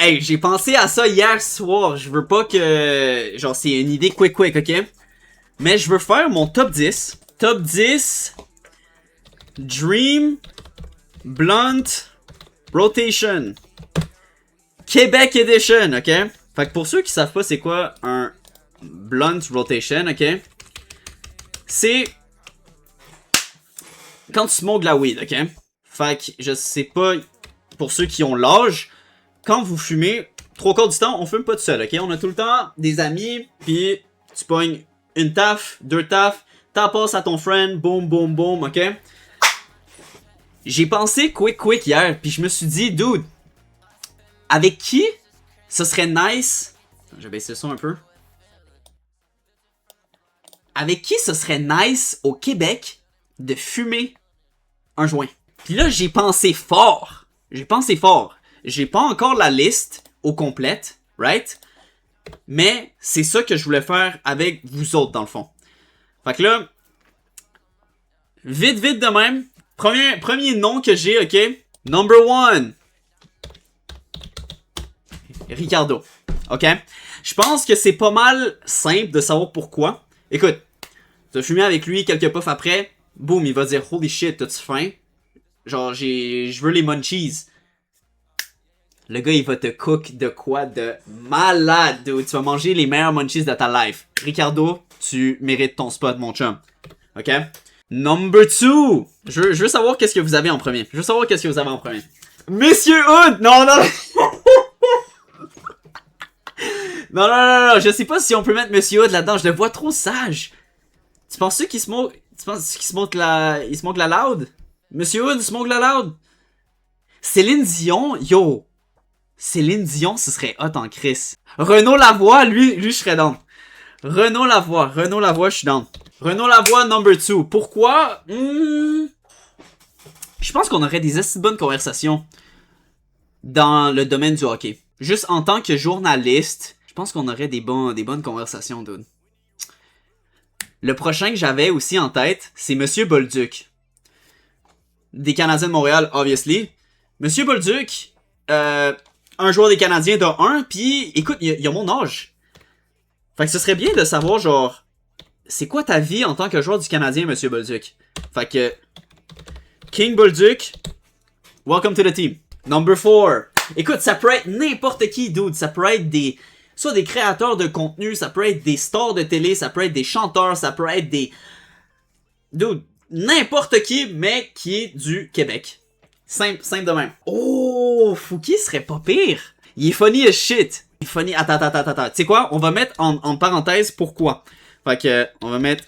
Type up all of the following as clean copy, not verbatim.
Hey, j'ai pensé à ça hier soir. Je veux pas que... Genre, c'est une idée quick, ok? Mais je veux faire mon top 10. Top 10... Dream... Blunt... Rotation. Québec Edition, ok? Fait que pour ceux qui savent pas c'est quoi un Blunt Rotation, ok? C'est... Quand tu smokes de la weed, ok? Fait que je sais pas... Pour ceux qui ont l'âge... Quand vous fumez, 3/4 du temps, on fume pas tout seul, ok? On a tout le temps des amis, puis tu pognes une taf, deux taf, t'en passes à ton friend, boum, boum, boum, ok? J'ai pensé quick hier, puis je me suis dit, dude, avec qui ce serait nice... Je vais baisser le son un peu. Avec qui ce serait nice au Québec de fumer un joint? Puis là, j'ai pensé fort. J'ai pas encore la liste au complète, right? Mais c'est ça que je voulais faire avec vous autres, dans le fond. Fait que là, vite de même, premier nom que j'ai, ok? Number 1. Ricardo. Ok? Je pense que c'est pas mal simple de savoir pourquoi. Écoute, tu as fumé avec lui quelques puffs après, boum, il va dire holy shit, t'as-tu faim? Genre, je veux les munchies. Le gars, il va te cook de quoi de malade, dude. Tu vas manger les meilleurs munchies de ta life. Ricardo, tu mérites ton spot, mon chum. Ok? Number 2. Je veux savoir qu'est-ce que vous avez en premier. Monsieur Hood! Non. Non, je sais pas si on peut mettre Monsieur Hood là-dedans. Je le vois trop sage. Tu penses qu'il smoke... Il smoke la loud? Monsieur Hood smoke la loud? Céline Dion, yo. Céline Dion, ce serait hot en Chris. Renaud Lavoie, lui, je serais down. Renaud Lavoie, je suis down. Renaud Lavoie, number 2. Pourquoi? Je pense qu'on aurait des assez bonnes conversations dans le domaine du hockey. Juste en tant que journaliste, je pense qu'on aurait des bonnes conversations, dude. Le prochain que j'avais aussi en tête, c'est Monsieur Bolduc. Des Canadiens de Montréal, obviously. Monsieur Bolduc, un joueur des Canadiens de 1, pis écoute, il a mon âge. Fait que ce serait bien de savoir, genre, c'est quoi ta vie en tant que joueur du Canadien, Monsieur Bolduc? Fait que, King Bolduc, welcome to the team. Number 4. Écoute, ça peut être n'importe qui, dude. Ça peut être soit des créateurs de contenu, ça peut être des stars de télé, ça peut être des chanteurs, ça peut être des... Dude, n'importe qui, mais qui est du Québec. Simple de même. Oh, Fouki serait pas pire. Il est funny as shit. Il est funny... Attends. Tu sais quoi? On va mettre en parenthèse pourquoi. Fait que, on va mettre...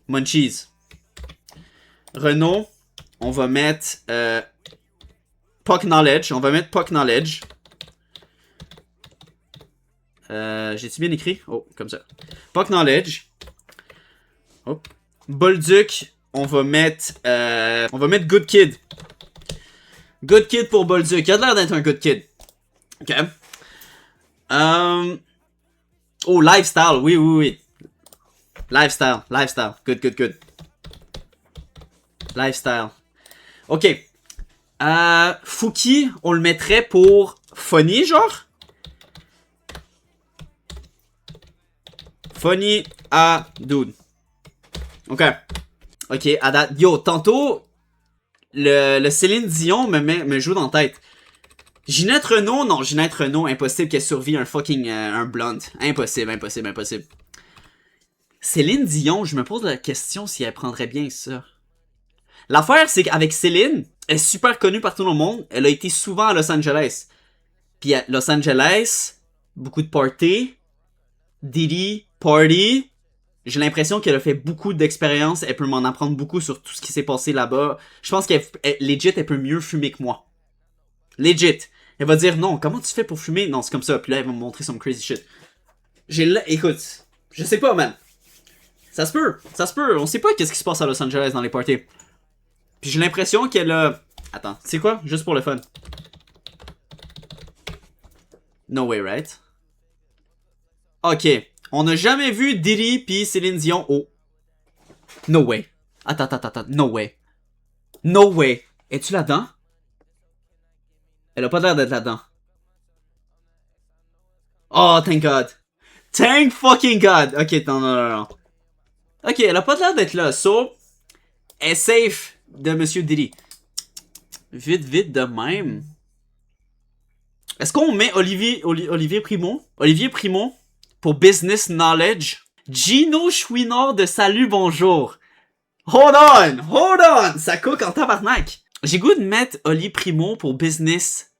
Munchies. Renaud. On va mettre... Puck Knowledge. On va mettre Puck Knowledge. J'ai-tu bien écrit? Oh, comme ça. Puck Knowledge. Oh. Bolduc. On va mettre Good Kid. Good Kid pour Bolduc. Il a l'air d'être un Good Kid. Ok. Oh, Lifestyle. Oui. Lifestyle. Good. Lifestyle. Ok. Fouki, on le mettrait pour funny, genre? Funny à dude. Ok, à date. Yo, tantôt, le Céline Dion me joue dans la tête. Ginette Renault, non, Ginette Renault, impossible qu'elle survive un fucking un blunt. Impossible. Céline Dion, je me pose la question si elle prendrait bien ça. L'affaire, c'est qu'avec Céline, elle est super connue par tout le monde. Elle a été souvent à Los Angeles. Puis à Los Angeles, beaucoup de parties. Diddy, party. J'ai l'impression qu'elle a fait beaucoup d'expériences. Elle peut m'en apprendre beaucoup sur tout ce qui s'est passé là-bas. Je pense qu'elle, legit, elle peut mieux fumer que moi. Legit. Elle va dire, non, comment tu fais pour fumer? Non, c'est comme ça. Puis là, elle va me montrer son crazy shit. Écoute, je sais pas, man. Ça se peut. On sait pas qu'est-ce qui se passe à Los Angeles dans les parties. Puis j'ai l'impression qu'elle a... Attends, tu sais quoi? Juste pour le fun. No way, right? Ok. On n'a jamais vu Diddy pis Céline Dion. Oh. No way. Attends. No way. Es-tu là-dedans? Elle a pas l'air d'être là-dedans. Oh, thank God. Thank fucking God. Ok, non, non, non, non. Ok, elle a pas l'air d'être là. So, elle est safe de Monsieur Diddy. Vite, vite de même. Est-ce qu'on met Olivier Primo? Olivier Primo pour Business Knowledge. Gino Chouinard de Salut Bonjour. Hold on, ça cook en tabarnak. J'ai goût de mettre Oli Primo pour Business.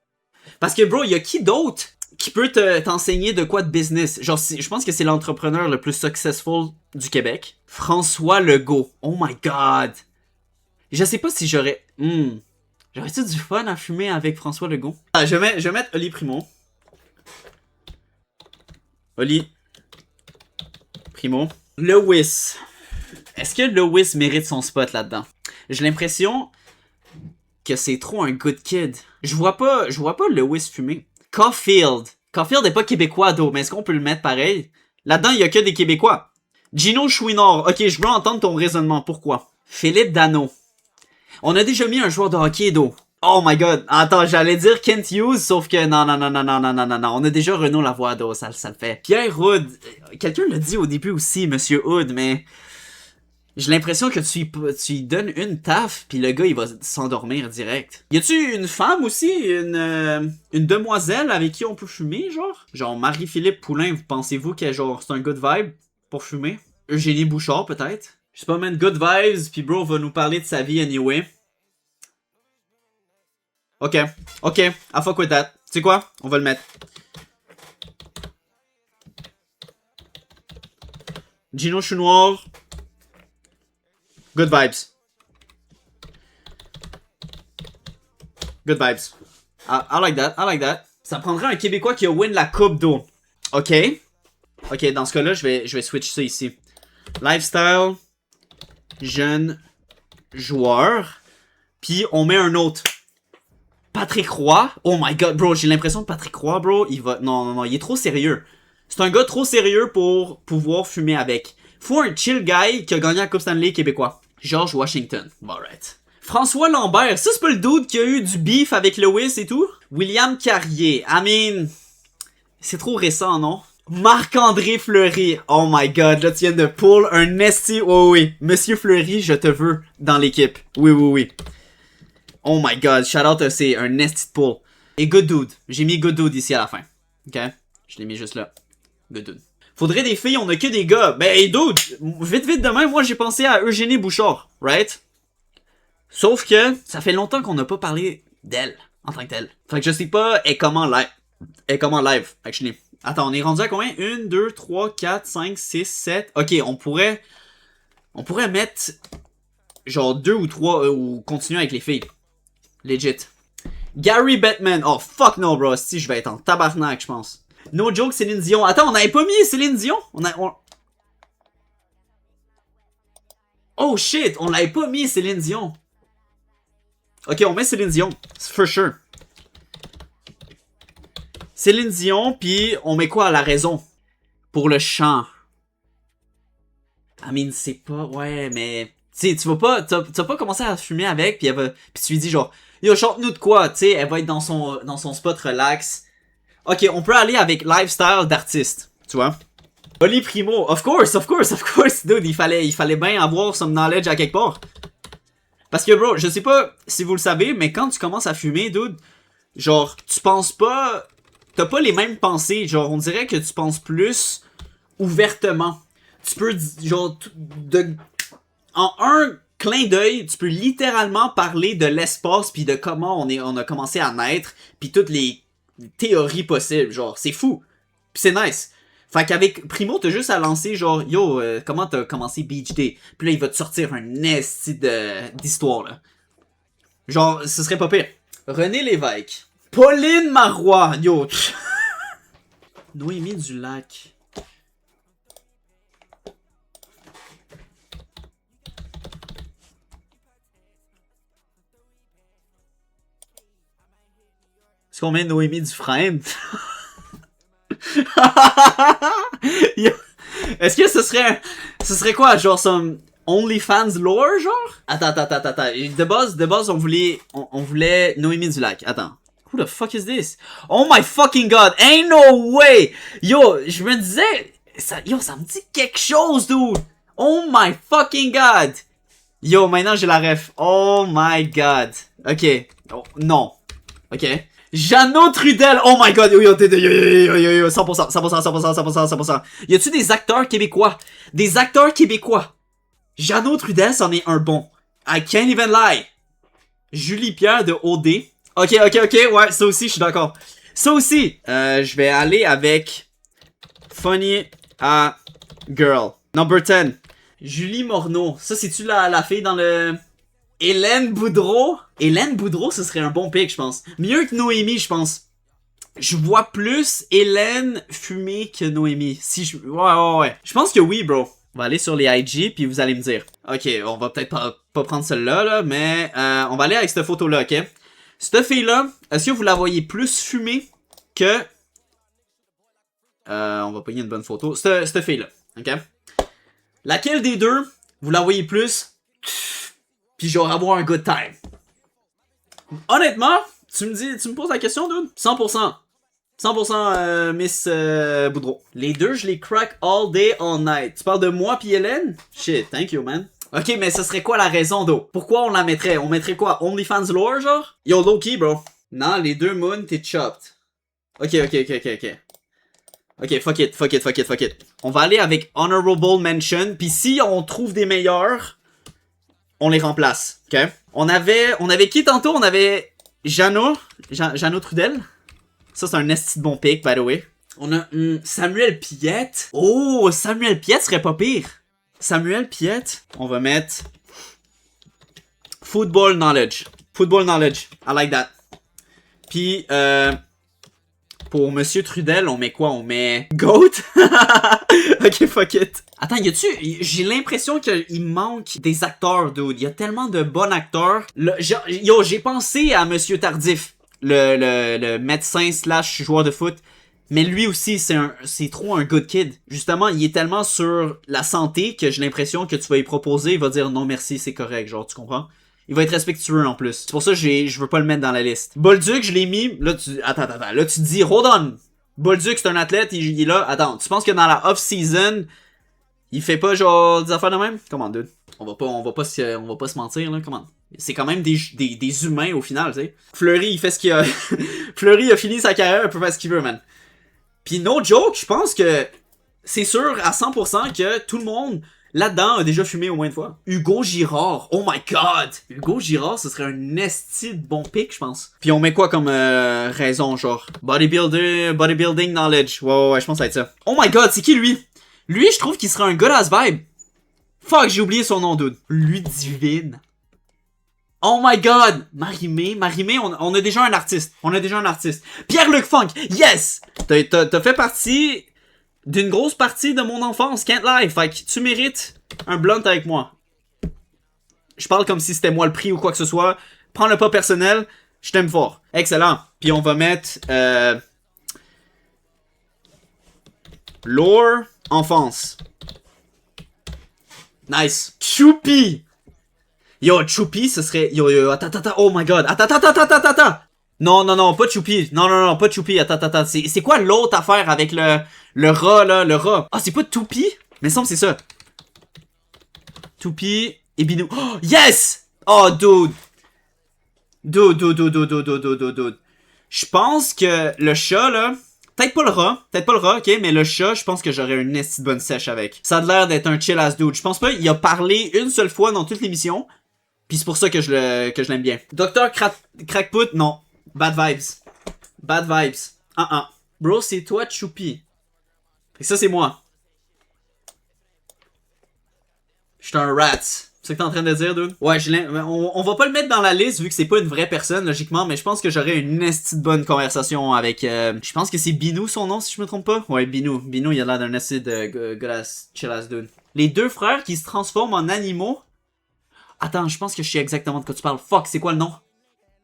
Parce que bro, y a qui d'autre qui peut t'enseigner de quoi de business? Genre, je pense que c'est l'entrepreneur le plus successful du Québec. François Legault. Oh my God. Je sais pas si j'aurais... J'aurais-tu du fun à fumer avec François Legault? Ah, je vais mettre Oli Primo. Oli Primo. Lewis. Est-ce que Lewis mérite son spot là-dedans? J'ai l'impression que c'est trop un good kid. Je vois pas Lewis fumer. Caulfield. Caulfield est pas québécois, d'eau, mais est-ce qu'on peut le mettre pareil? Là-dedans, il y a que des Québécois. Gino Chouinard. Ok, je veux entendre ton raisonnement. Pourquoi? Philippe Dano. On a déjà mis un joueur de hockey, d'eau. Oh my God. Attends, j'allais dire Kent Hughes, sauf que non. On a déjà Renaud Lavoie, d'eau, ça le fait. Pierre Hood. Quelqu'un l'a dit au début aussi, Monsieur Hood, mais... J'ai l'impression que tu lui donnes une taf, puis le gars, il va s'endormir direct. Y a-tu une femme aussi? Une demoiselle avec qui on peut fumer, genre? Genre Marie-Philippe Poulain, vous pensez-vous que genre c'est un good vibe pour fumer? Eugénie Bouchard, peut-être? Je sais pas, man, good vibes, puis bro va nous parler de sa vie anyway. Ok, I fuck with that. Tu sais quoi? On va le mettre. Gino Chouinard. Good vibes. Good vibes. I like that. Ça prendrait un Québécois qui a win la coupe d'eau. Ok, dans ce cas-là, je vais switch ça ici. Lifestyle. Jeune joueur. Puis on met un autre. Patrick Roy. Oh my God, bro. J'ai l'impression que Patrick Roy, bro, il va... Non, il est trop sérieux. C'est un gars trop sérieux pour pouvoir fumer avec. Faut un chill guy qui a gagné la Coupe Stanley québécois. George Washington. Alright. François Lambert. Ça, c'est pas le dude qui a eu du beef avec Lewis et tout? William Carrier. I mean... C'est trop récent, non? Marc-André Fleury. Oh my God. Là, tu viens de pull un esti. Oui. Monsieur Fleury, je te veux dans l'équipe. Oui. Oh my God. Shout out, c'est un esti de pull. Et good dude. J'ai mis good dude ici à la fin. Ok? Je l'ai mis juste là. Good dude. Faudrait des filles, on a que des gars. Ben, hey, dude, vite demain, moi j'ai pensé à Eugénie Bouchard, right? Sauf que ça fait longtemps qu'on n'a pas parlé d'elle, en tant que telle. Fait que je sais pas, elle est comment live, actually. Attends, on est rendu à combien? 1, 2, 3, 4, 5, 6, 7. Ok, on pourrait mettre genre 2 ou 3, ou continuer avec les filles. Legit. Gary Bettman. Oh, fuck no, bro. Si, je vais être en tabarnak, je pense. No joke, Céline Dion. Attends, on n'avait pas mis Céline Dion? Oh shit, on l'avait pas mis Céline Dion. Ok, on met Céline Dion. For sure. Céline Dion, puis on met quoi à la raison? Pour le chant. I mean, c'est pas... Ouais, mais... Tu sais, tu vas pas commencer à fumer avec, puis puis tu lui dis genre... Yo, chante-nous de quoi? Tu sais, elle va être dans son spot relax. Ok, on peut aller avec lifestyle d'artiste, tu vois. Oli Primo, of course, dude, il fallait bien avoir son knowledge à quelque part. Parce que bro, je sais pas si vous le savez, mais quand tu commences à fumer, dude, genre, tu penses pas... T'as pas les mêmes pensées, genre, on dirait que tu penses plus ouvertement. Tu peux, genre, en un clin d'œil, tu peux littéralement parler de l'espace puis de comment on a commencé à naître, puis toutes les théories possibles, genre, c'est fou. Pis c'est nice. Fait qu'avec Primo, t'as juste à lancer genre, yo, comment t'as commencé Beach Day? Puis là, il va te sortir un esti d'histoire, là. Genre, ce serait pas pire. René Lévesque. Pauline Marois. Yo. Noémie Dulac. Est-ce qu'on met Noémie Dufresne? Est-ce que ce serait quoi, genre some OnlyFans lore, genre? Attends. De base, on voulait Noémie Dulac. Attends. Who the fuck is this? Oh my fucking god, ain't no way! Yo, je me disais, ça me dit quelque chose, dude! Oh my fucking god! Yo, maintenant j'ai la ref. Oh my god. Ok. Oh, non. Ok. Jeannot Trudel! Oh my god! Yo, 100%, 100%, 100%, 100%, 100%. Y a-tu des acteurs québécois? Des acteurs québécois! Jeannot Trudel, c'en est un bon. I can't even lie. Julie Pierre de OD. Ok, ouais, ça aussi, je suis d'accord. Ça aussi, je vais aller avec Funny a Girl. Number 10. Julie Morneau. Ça, c'est-tu la fille dans le... Hélène Boudreau? Hélène Boudreau, ce serait un bon pick, je pense. Mieux que Noémie, je pense. Je vois plus Hélène fumer que Noémie. Si je... Ouais. Je pense que oui, bro. On va aller sur les IG, puis vous allez me dire. Ok, on va peut-être pas prendre celle-là, là, mais on va aller avec cette photo-là, ok? Cette fille-là, est-ce que vous la voyez plus fumer que... on va payer une bonne photo. Cette fille-là, ok? Laquelle des deux, vous la voyez plus? Puis genre avoir un good time. Honnêtement, tu me poses la question, dude? 100%. 100% Miss Boudreau. Les deux, je les crack all day, all night. Tu parles de moi pis Hélène? Shit, thank you, man. Ok, mais ce serait quoi la raison, d'eau? Pourquoi on la mettrait? On mettrait quoi? OnlyFans lore, genre? Yo, low-key, bro. Non, les deux moons, t'es chopped. Ok. Ok, fuck it. On va aller avec Honorable Mention, pis si on trouve des meilleurs, on les remplace, ok? On avait qui tantôt? On avait Jeannot Trudel. Ça, c'est un esti de bon pick, by the way. On a Samuel Piette. Oh, Samuel Piette serait pas pire. Samuel Piette. On va mettre Football Knowledge. I like that. Puis, pour Monsieur Trudel, on met quoi? On met Goat? Ok, fuck it. Attends, j'ai l'impression qu'il manque des acteurs, dude. Il y a tellement de bons acteurs. J'ai pensé à Monsieur Tardif, le médecin / joueur de foot. Mais lui aussi, c'est trop un good kid. Justement, il est tellement sur la santé que j'ai l'impression que tu vas y proposer, il va dire non merci, c'est correct, genre, tu comprends? Il va être respectueux en plus. C'est pour ça que je veux pas le mettre dans la liste. Bolduc, je l'ai mis. Là, attends. Là, tu te dis, hold on. Bolduc, c'est un athlète, il est là. Attends, tu penses que dans la off-season, il fait pas genre des affaires de même? Comment, dude? On va pas se mentir, là. Comment? C'est quand même des humains au final, tu sais. Fleury, il fait ce qu'il a. Fleury a fini sa carrière, il peut faire ce qu'il veut, man. Pis no joke, je pense que c'est sûr à 100% que tout le monde là-dedans a déjà fumé au moins une fois. Hugo Girard, oh my god! Hugo Girard, ce serait un esti de bon pick, je pense. Puis on met quoi comme raison, genre? Bodybuilding knowledge. Ouais, je pense que ça va être ça. Oh my god, c'est qui lui? Lui, je trouve qu'il serait un good ass vibe. Fuck, j'ai oublié son nom, dude. Ludivine. Oh my god! Marimé, on a déjà un artiste. Pierre-Luc Funk, yes! T'as fait partie d'une grosse partie de mon enfance, can't lie. Fait que tu mérites un blunt avec moi. Je parle comme si c'était moi le prix ou quoi que ce soit. Prends-le pas personnel, je t'aime fort. Excellent. Puis on va mettre... lore, enfance. Nice. Choupi! Yo, Choupi, ce serait... Yo, attends, oh my god. Attends. Non, pas Choupi. Non, pas Choupi. Attends. C'est quoi l'autre affaire avec le rat, là, le rat? Ah, c'est pas Toupi? Mais il semble que c'est ça. Toupi et Binou. Oh, yes! Oh, dude. Dude. Je pense que le chat, là... Peut-être pas le rat, ok, mais le chat, je pense que j'aurais une esti de bonne sèche avec. Ça a l'air d'être un chill ass dude. Je pense pas, il a parlé une seule fois dans toute l'émission. Puis c'est pour ça que je l'aime bien. Docteur Crackput, non. Bad vibes. Bro, c'est toi, Choupi. Et ça, c'est moi. J'suis un rat. C'est ce que t'es en train de dire, dude? Ouais, on va pas le mettre dans la liste vu que c'est pas une vraie personne, logiquement, mais je pense que j'aurais une esti de bonne conversation avec... je pense que c'est Binou, son nom, si je me trompe pas. Ouais, Binou, il a l'air d'un esti de good ass, chill ass dude. Les deux frères qui se transforment en animaux... Attends, je pense que je sais exactement de quoi tu parles. Fuck, c'est quoi le nom?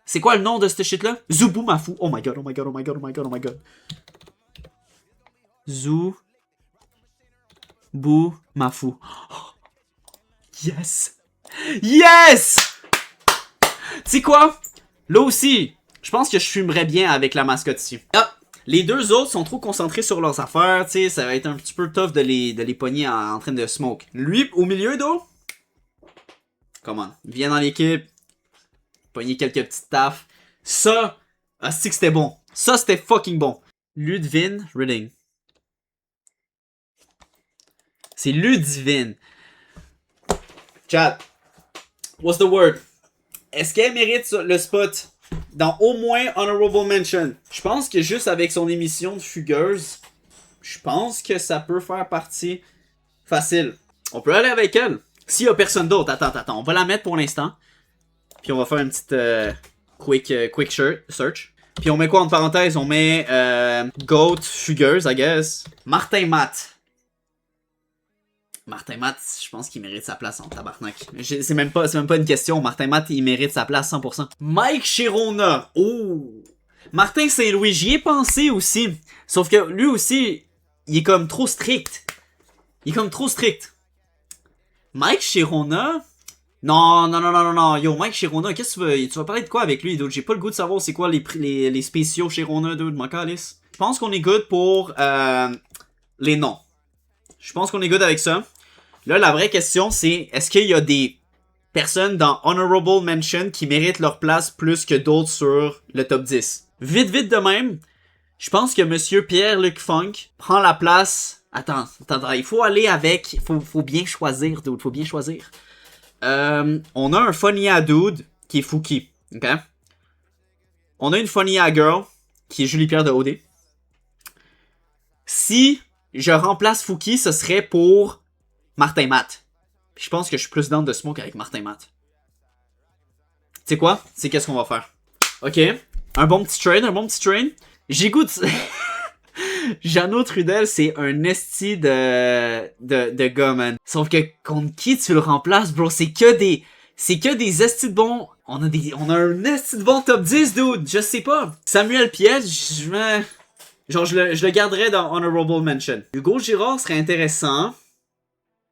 C'est quoi le nom de ce shit-là? Zoubou Mafou. Oh my god. Zoubou Mafou. Yes! Tu sais quoi? Là aussi, Je pense que je fumerais bien avec la mascotte ici. Ah! Les deux autres sont trop concentrés sur leurs affaires, tu sais, ça va être un petit peu tough de les pogner en train de smoke. Lui, au milieu, d'eau. Comment? Il vient dans l'équipe. Pogner quelques petites taffes. Ça, c'est que c'était bon. Ça, c'était fucking bon. Ludvin Reading. C'est Ludivine. Chat. What's the word? Est-ce qu'elle mérite le spot dans au moins Honorable Mention? Je pense que juste avec son émission de fugueuse, je pense que ça peut faire partie facile. On peut aller avec elle. S'il y a personne d'autre, attends. On va la mettre pour l'instant. Puis on va faire une petite quick search. Puis on met quoi en parenthèse? On met Goat fugueuse, I guess. Martin Matt. Martin Matt, je pense qu'il mérite sa place en tabarnak. C'est même pas une question. Martin Matt, il mérite sa place 100%. Mike Chirona. Oh! Martin Saint-Louis, j'y ai pensé aussi. Sauf que lui aussi, il est comme trop strict. Mike Chirona? Non. Yo, Mike Chirona, qu'est-ce que tu vas parler de quoi avec lui, dude? J'ai pas le goût de savoir c'est quoi les spéciaux Chirona, dude, mon calice. Je pense qu'on est good pour les noms. Je pense qu'on est good avec ça. Là, la vraie question, c'est est-ce qu'il y a des personnes dans Honorable Mention qui méritent leur place plus que d'autres sur le top 10? Vite de même, je pense que Monsieur Pierre-Luc Funk prend la place... Attends, il faut aller avec... Faut bien choisir, dude, faut bien choisir. On a un funny à dude qui est Fouki, ok? On a une funny à girl qui est Julie Pierre de OD. Si je remplace Fouki, ce serait pour Martin Matt. Puis je pense que je suis plus down de smoke avec Martin Matt. Tu sais quoi? C'est qu'est-ce qu'on va faire? Ok. Un bon petit train. J'ai goût de... Jeannot Trudel, c'est un esti de gars, man. Sauf que contre qui tu le remplaces, bro? C'est que des estis de bons... On a un esti de bon top 10, dude. Je sais pas. Samuel Piet, je le garderais dans Honorable Mention. Hugo Girard serait intéressant.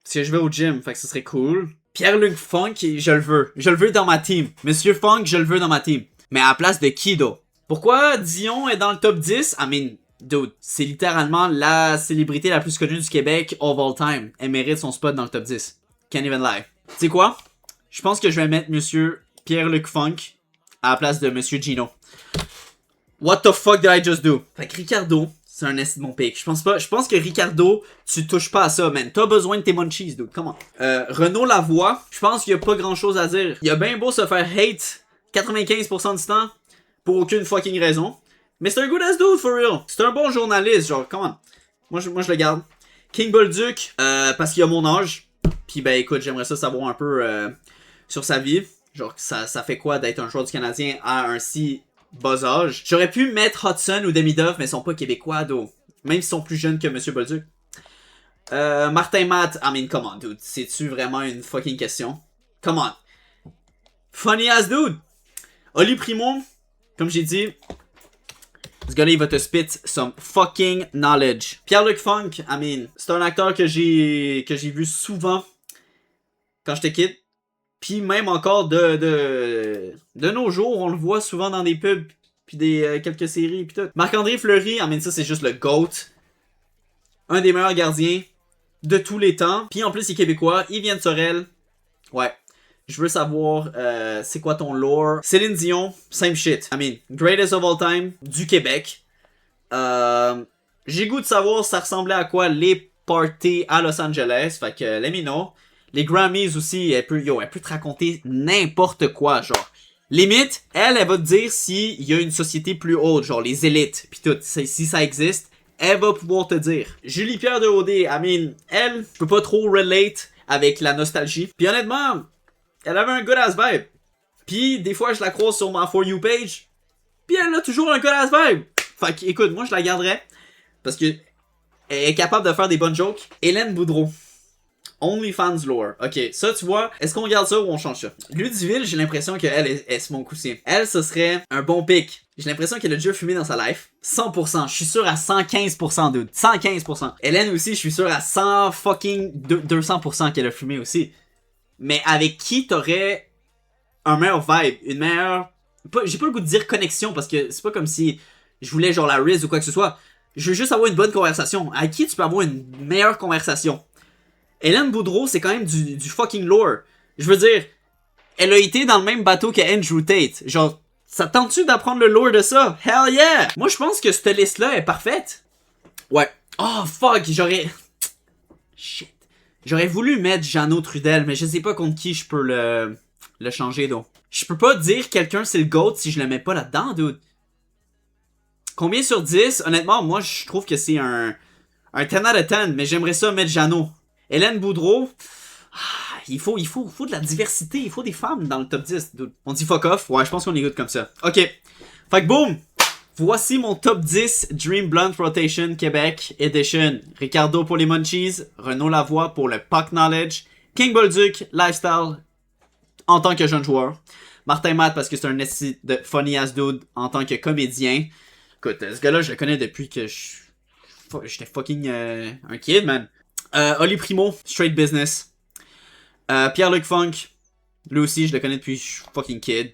Parce que je vais au gym, fait que ce serait cool. Pierre-Luc Funk, je le veux. Je le veux dans ma team. Monsieur Funk, je le veux dans ma team. Mais à la place de qui, though? Pourquoi Dion est dans le top 10? I mean, dude, c'est littéralement la célébrité la plus connue du Québec of all time. Elle mérite son spot dans le top 10. Can't even lie. Tu sais quoi? Je pense que je vais mettre Monsieur Pierre-Luc Funk à la place de Monsieur Gino. What the fuck did I just do? Fait que Ricardo, c'est un esti de mon pick. Je pense que Ricardo, tu touches pas à ça, man. T'as besoin de tes munchies, dude. Come on. Renaud Lavoie, je pense qu'il y a pas grand chose à dire. Il a bien beau se faire hate 95% du temps pour aucune fucking raison. Mais c'est un good ass dude, for real. C'est un bon journaliste, genre, come on. Moi, je le garde. King Bolduc, parce qu'il a mon âge. Puis ben écoute, j'aimerais ça savoir un peu sur sa vie. Genre, ça fait quoi d'être un joueur du Canadien à un si bas âge. J'aurais pu mettre Hudson ou Demidov, mais ils sont pas québécois, d'eau. Même s'ils sont plus jeunes que Monsieur Bolduc. Martin Matt, I mean, come on, dude. C'est-tu vraiment une fucking question? Come on. Funny ass dude. Oli Primo, comme j'ai dit, ce gars-là, il va te spit some fucking knowledge. Pierre-Luc Funk, I mean, c'est un acteur que j'ai vu souvent quand j'étais kid. Puis même encore de nos jours, on le voit souvent dans des pubs, puis des quelques séries, puis tout. Marc-André Fleury, I mean, ça c'est juste le GOAT. Un des meilleurs gardiens de tous les temps. Puis en plus, il est québécois, il vient de Sorel. Ouais. Je veux savoir, c'est quoi ton lore? Céline Dion, same shit. I mean, greatest of all time, du Québec. J'ai goût de savoir ça ressemblait à quoi les parties à Los Angeles. Fait que, let me know. Les Grammys aussi, elle peut te raconter n'importe quoi, genre. Limite, elle va te dire s'il y a une société plus haute, genre les élites, pis tout, si ça existe, elle va pouvoir te dire. Julie Pierre de OD, I mean, elle, je peux pas trop relate avec la nostalgie. Puis honnêtement, elle avait un good ass vibe. Puis des fois, je la croise sur ma For You page, puis elle a toujours un good ass vibe. Fait que, écoute, moi je la garderais, parce que elle est capable de faire des bonnes jokes. Hélène Boudreau. OnlyFans lore. Ok, ça tu vois, est-ce qu'on garde ça ou on change ça? Ludiville, j'ai l'impression qu'elle est mon coussin. Elle, ce serait un bon pick. J'ai l'impression qu'elle a déjà fumé dans sa life. 100%, je suis sûr à 115% dude. 115%. Hélène aussi, je suis sûr à 100 fucking 200% qu'elle a fumé aussi. Mais avec qui t'aurais un meilleur vibe, une meilleure J'ai pas le goût de dire connexion parce que c'est pas comme si je voulais genre la Riz ou quoi que ce soit. Je veux juste avoir une bonne conversation. À qui tu peux avoir une meilleure conversation? Hélène Boudreau, c'est quand même du fucking lore. Je veux dire, elle a été dans le même bateau que Andrew Tate. Genre, ça tente-tu d'apprendre le lore de ça? Hell yeah! Moi, je pense que cette liste-là est parfaite. Ouais. Oh, fuck, Shit. J'aurais voulu mettre Jeannot Trudel, mais je sais pas contre qui je peux le changer, donc. Je peux pas dire quelqu'un c'est le GOAT si je le mets pas là-dedans, dude. Combien sur 10? Honnêtement, moi, je trouve que c'est un 10 out of 10, mais j'aimerais ça mettre Jeannot. Hélène Boudreau, il faut de la diversité, il faut des femmes dans le top 10. Dude. On dit fuck off? Ouais, je pense qu'on est good comme ça. Ok. Fait que boom! Voici mon top 10 Dream Blunt Rotation Québec Edition. Ricardo pour les Munchies, Renaud Lavoie pour le Puck Knowledge, King Bolduc, Lifestyle en tant que jeune joueur, Martin Matt parce que c'est un esti de funny ass dude en tant que comédien. Écoute, ce gars-là, je le connais depuis que j'étais fucking un kid, man. Oli Primo, Straight Business. Pierre-Luc Funk, lui aussi, je le connais depuis que je suis fucking kid.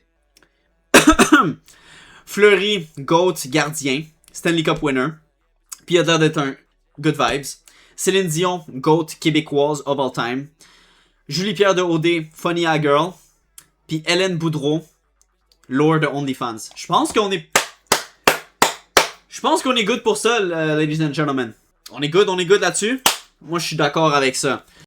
Fleury, GOAT, gardien. Stanley Cup winner. Puis il a l'air d'être un good vibes. Céline Dion, GOAT, québécoise of all time. Julie-Pierre de OD, funny a girl. Puis Hélène Boudreau, Lord de OnlyFans. Je pense qu'on est good pour ça, ladies and gentlemen. On est good là-dessus. Moi, je suis d'accord avec ça.